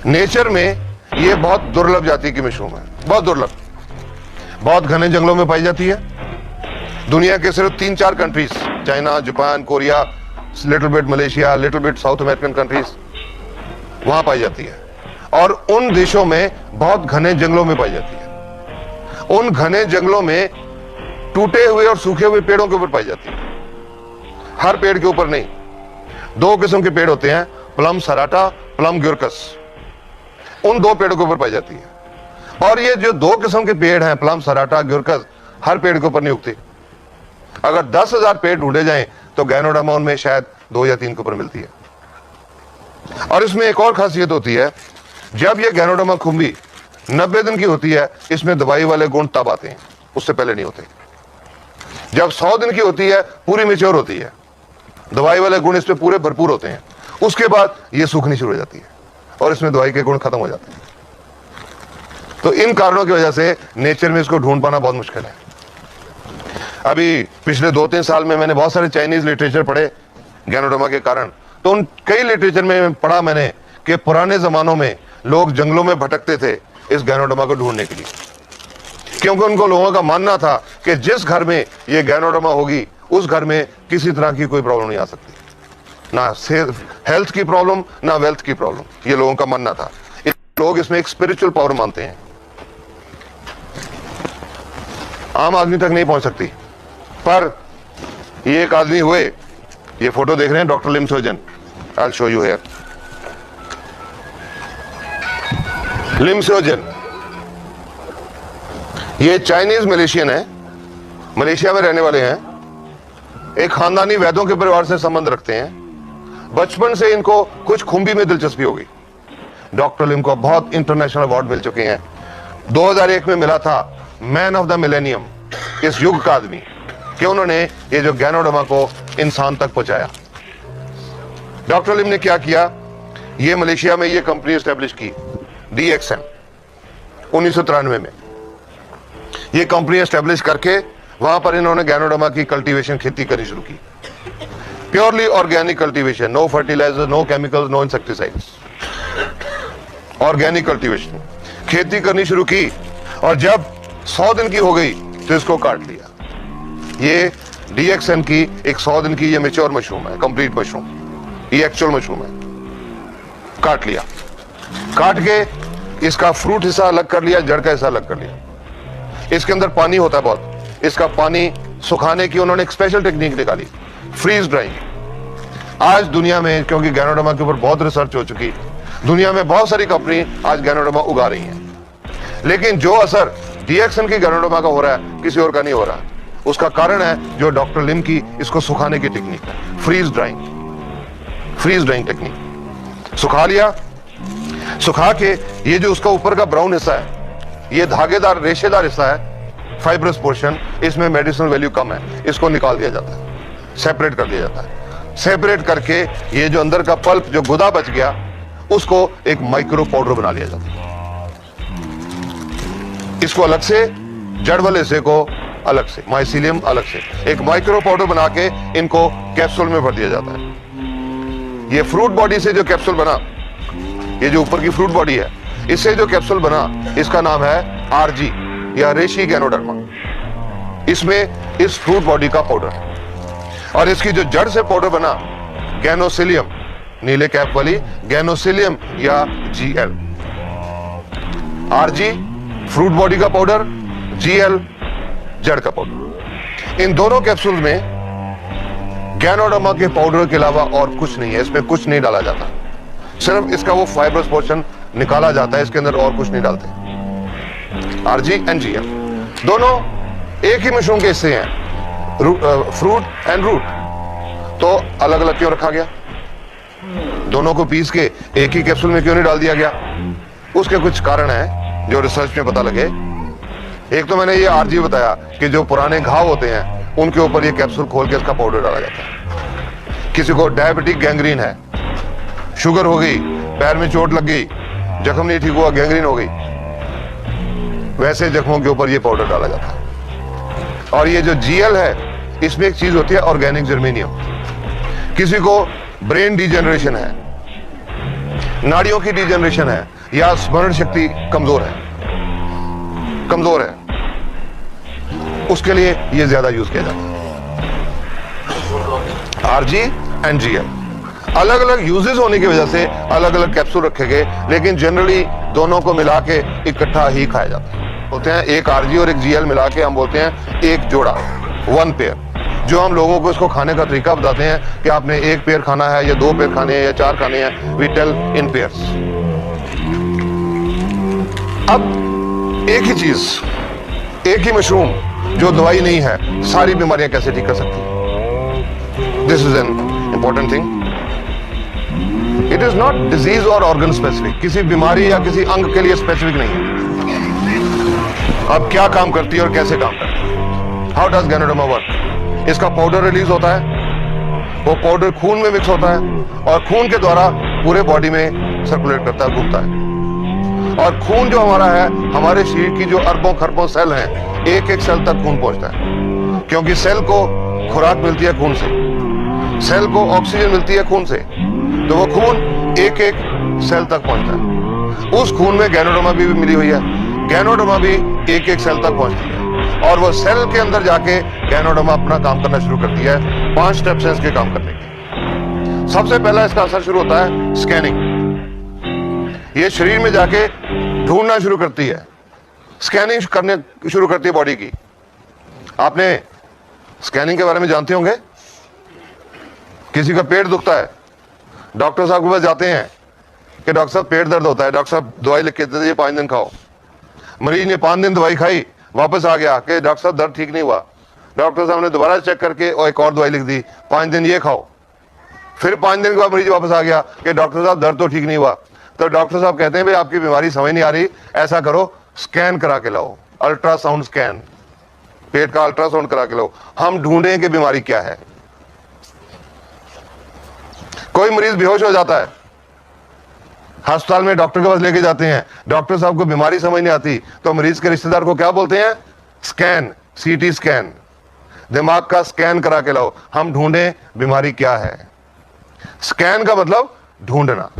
Nature में ये बहुत दुर्लभ जाति की मशरूम है, बहुत दुर्लभ, बहुत घने जंगलों में पाई जाती है। दुनिया के सिर्फ 3-4 countries, China, Japan, Korea, little bit Malaysia, little bit south American countries, वहां पाई जाती है। और उन देशों में बहुत घने जंगलों में पाई जाती है। उन घने जंगलों में टूटे हुए और सूखे हुए पेड़ों के ऊपर पाई जाती है, हर पेड़ के ऊपर नहीं। 2 किस्म के पेड़ होते हैं, प्लम सराटा, प्लम ग्यूरकस, उन 2 पेड़ों के ऊपर पाई जाती है। और ये जो 2 किस्म के पेड़ हैं, प्लम सराटा, ग्यूरकस, हर पेड़ के ऊपर नहीं उगते। अगर 10,000 पेड़ ढूंढे जाएं तो गैनोडर्मा उनमें शायद 2 या 3 के ऊपर मिलती है। और इसमें एक और खासियत होती है, जब ये गैनोडर्मा खुम्बी 90 दिन की होती है, इसमें दवाई वाले गुण तब आते हैं, उससे पहले नहीं होते। जब 100 दिन की होती है, पूरी मैच्योर होती है, दवाई वाले गुण इसमें पूरे भरपूर होते हैं। उसके बाद ये सूखनी शुरू हो जाती है और इसमें दवाई के गुण खत्म हो जाते हैं। तो इन कारणों की वजह से नेचर में इसको ढूंढ पाना बहुत मुश्किल है। अभी पिछले 2-3 साल में मैंने बहुत सारे चाइनीज लिटरेचर पढ़े गैनोडर्मा के कारण। तो उन कई लिटरेचर में पढ़ा मैंने कि पुराने जमानों में लोग जंगलों में भटकते थे इस गैनोडर्मा को ढूंढने के लिए, क्योंकि उनको लोगों का मानना था कि जिस घर में ये गैनोडर्मा होगी उस घर में किसी तरह की कोई प्रॉब्लम नहीं आ सकती, ना हेल्थ की प्रॉब्लम, ना वेल्थ की प्रॉब्लम। ये लोगों का मानना था। लोग इसमें एक स्पिरिचुअल पावर मानते हैं, आम आदमी तक नहीं पहुंच सकती। पर ये एक आदमी हुए, ये फोटो देख रहे हैं, डॉक्टर लिम सोजन, आई शो यू हियर। लिम सोजन ये चाइनीज मलेशियन है, मलेशिया में रहने वाले हैं। एक खानदानी वैद्यों के परिवार से संबंध रखते हैं। बचपन से इनको कुछ खुम्बी में दिलचस्पी हो गई। डॉक्टर लिम को बहुत इंटरनेशनल अवार्ड मिल चुके हैं। 2001 में मिला था मैन ऑफ द मिलेनियम, इस युग का आदमी, कि उन्होंने ये जो गैनोडर्मा को इंसान तक पहुंचाया। डॉक्टर लिम ने क्या किया, ये मलेशिया में ये कंपनी एस्टेब्लिश की, DXN, 1993 में ये कंपनी एस्टेब्लिश करके वहां पर इन्होंने गैनोडर्मा की कल्टीवेशन, खेती करनी शुरू की। Purely organic cultivation, no fertiliser, no chemicals, no insecticides, organic cultivation, खेती करनी शुरू की। और जब 100 दिन की हो गई तो इसको काट लिया। ये DXN की एक 100 दिन की ये मैच्योर मशरूम है, कंप्लीट मशरूम, ये एक्चुअल मशरूम है। काट लिया, काट के इसका फ्रूट हिस्सा अलग कर लिया, जड़ का हिस्सा अलग कर लिया। इसके अंदर पानी होता है बहुत, इसका पानी सुखाने की उन्होंने एक स्पेशल टेक्निक निकाली, फ्रीज ड्राइंग। आज दुनिया में, क्योंकि गैनोडर्मा के ऊपर बहुत रिसर्च हो चुकी, दुनिया में बहुत सारी कंपनी आज गैनोडर्मा उगा रही हैं। लेकिन जो असर DXN की गैनोडर्मा का हो रहा है, किसी और का नहीं हो रहा। उसका कारण है जो डॉक्टर लिम की इसको सुखाने की टेक्निक है, फ्रीज ड्राइंग टेक्निक। सुखा लिया, सुखा के ये जो उसका ऊपर का ब्राउन हिस्सा है, ये धागेदार रेशेदार हिस्सा है, फाइब्रस पोर्शन, इसमें मेडिसिनल वैल्यू कम है, इसको निकाल दिया जाता है, सेपरेट कर दिया जाता है। सेपरेट करके ये जो अंदर का पल्प, जो गुदा बच गया, उसको एक माइक्रो पाउडर बना लिया जाता है। इसको अलग से, जड़ वाले हिस्से को अलग से, माइसीलियम अलग से, एक माइक्रो पाउडर बना के इनको कैप्सूल में भर दिया जाता है। ये फ्रूट बॉडी से जो कैप्सूल बना, ये जो ऊपर की फ्रूट बॉडी है, इससे जो कैप्सूल बना, इसका नाम है RG या रेशी गैनोडर्मा। इसमें इस फ्रूट बॉडी का पाउडर है। और इसकी जो जड़ से पाउडर बना, गैनोसिलियम, नीले कैप वाली गैनोसिलियम या GL। RG फ्रूट बॉडी का पाउडर, GL जड़ का पाउडर। इन दोनों कैप्सूल में गैनोडर्मा के पाउडर के अलावा और कुछ नहीं है, इसमें कुछ नहीं डाला जाता, सिर्फ इसका वो फाइब्रस पोर्शन निकाला जाता है, इसके अंदर और कुछ नहीं डालते। RG एंड GL दोनों एक ही मशरूम के हिस्से हैं, फ्रूट एंड रूट। तो अलग अलग क्यों रखा गया? दोनों को पीस के एक ही कैप्सूल में क्यों नहीं डाल दिया गया? उसके कुछ कारण है जो रिसर्च में पता लगे। एक तो मैंने ये RG बताया कि जो पुराने घाव होते हैं उनके ऊपर ये कैप्सूल खोल के इसका पाउडर डाला जाता है। किसी को डायबिटिक गैंग्रीन है, शुगर हो गई, पैर में चोट लग गई, जख्म नहीं ठीक हुआ, गैंग्रीन हो गई, वैसे जख्मों के ऊपर ये पाउडर डाला जाता है। और ये जो GL है, इसमें एक चीज होती है ऑर्गेनिक जर्मेनियम। किसी को ब्रेन डिजेनरेशन है, नाड़ियों की डिजेनरेशन है या स्मरण शक्ति कमजोर है, उसके लिए यह ज्यादा यूज किया जाता है। आरजी एंड जीएल अलग अलग यूजेस होने की वजह से अलग अलग कैप्सूल रखे गए, लेकिन जनरली दोनों को मिला के इकट्ठा ही खाया जाता है। बोलते हैं एक आरजी और एक जीएल मिला के हम बोलते हैं एक जोड़ा, वन पेयर। जो हम लोगों को इसको खाने का तरीका बताते हैं कि आपने एक पेयर खाना है या दो पेयर खाने हैं या चार खाने हैं, वी टेल इन पेयर्स। अब एक ही चीज, एक ही मशरूम जो दवाई नहीं है, सारी बीमारियां कैसे ठीक कर सकती है? This is an important thing. It is not disease और ऑर्गन स्पेसिफिक, किसी बीमारी या किसी अंग के लिए स्पेसिफिक नहीं है। अब क्या काम करती है और कैसे काम करती है? How does ganoderma work? इसका पाउडर रिलीज होता है, वो पाउडर खून में मिक्स होता है और खून के द्वारा पूरे बॉडी में सर्कुलेट करता है, घूमता है। और खून जो हमारा है, हमारे शरीर की जो अरबों खरबों सेल हैं, एक एक सेल तक खून पहुंचता है, क्योंकि सेल को खुराक मिलती है खून से, सेल को ऑक्सीजन मिलती है खून से, तो वो खून एक एक सेल तक पहुंचता है। उस खून में गैनोडर्मा भी मिली हुई है, गैनोडर्मा भी एक एक सेल तक पहुंचती है और वो सेल के अंदर जाके गैनोडर्मा अपना काम करना शुरू करती है। 5 स्टेप्स हैं इसके काम करने के। सबसे पहला इसका असर शुरू होता है स्कैनिंग। ये शरीर में जाके ढूंढना शुरू करती है, स्कैनिंग करने शुरू करती है बॉडी की। आपने स्कैनिंग के बारे में जानते होंगे। किसी का पेट दुखता है, डॉक्टर साहब के पास जाते हैं कि डॉक्टर साहब पेट दर्द होता है, डॉक्टर साहब दवाई लिख के देते हैं 5 दिन खाओ। मरीज ने 5 दिन दवाई खाई, वापस आ गया कि डॉक्टर साहब दर्द ठीक नहीं हुआ। डॉक्टर साहब ने दोबारा चेक करके और एक और दवाई लिख दी, 5 दिन ये खाओ। फिर 5 दिन के बाद मरीज वापस आ गया कि डॉक्टर साहब दर्द तो ठीक नहीं हुआ। तो डॉक्टर साहब कहते हैं भाई आपकी बीमारी समझ नहीं आ रही, ऐसा करो स्कैन करा के लाओ, अल्ट्रासाउंड स्कैन, पेट का अल्ट्रासाउंड करा के लाओ, हम ढूंढें कि बीमारी क्या है। कोई मरीज बेहोश हो जाता है, अस्पताल में डॉक्टर के पास लेके जाते हैं, डॉक्टर साहब को बीमारी समझ नहीं आती, तो मरीज के रिश्तेदार को क्या बोलते हैं? स्कैन, सीटी स्कैन, दिमाग का स्कैन करा के लाओ, हम ढूंढें बीमारी क्या है। स्कैन का मतलब ढूंढना।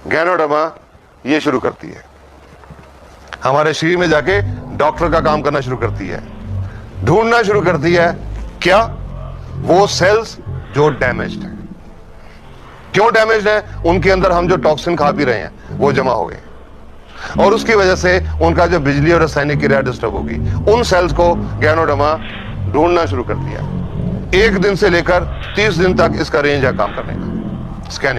गैनोडर्मा ये शुरू करती है, हमारे शरीर में जाके डॉक्टर का काम करना शुरू करती है, ढूंढना शुरू करती है क्या? वो सेल्स जो डैमेज्ड है। क्यों डैमेज्ड है? उनके अंदर हम जो टॉक्सिन खा पी रहे हैं वो जमा हो गए और उसकी वजह से उनका जो बिजली और रासायनिक क्रिया डिस्टर्ब होगी। उन सेल्स को गैनोडर्मा ढूंढना शुरू कर दिया। 1 दिन से लेकर 30 दिन तक इसका रेंज है काम करने का, स्कैनिंग।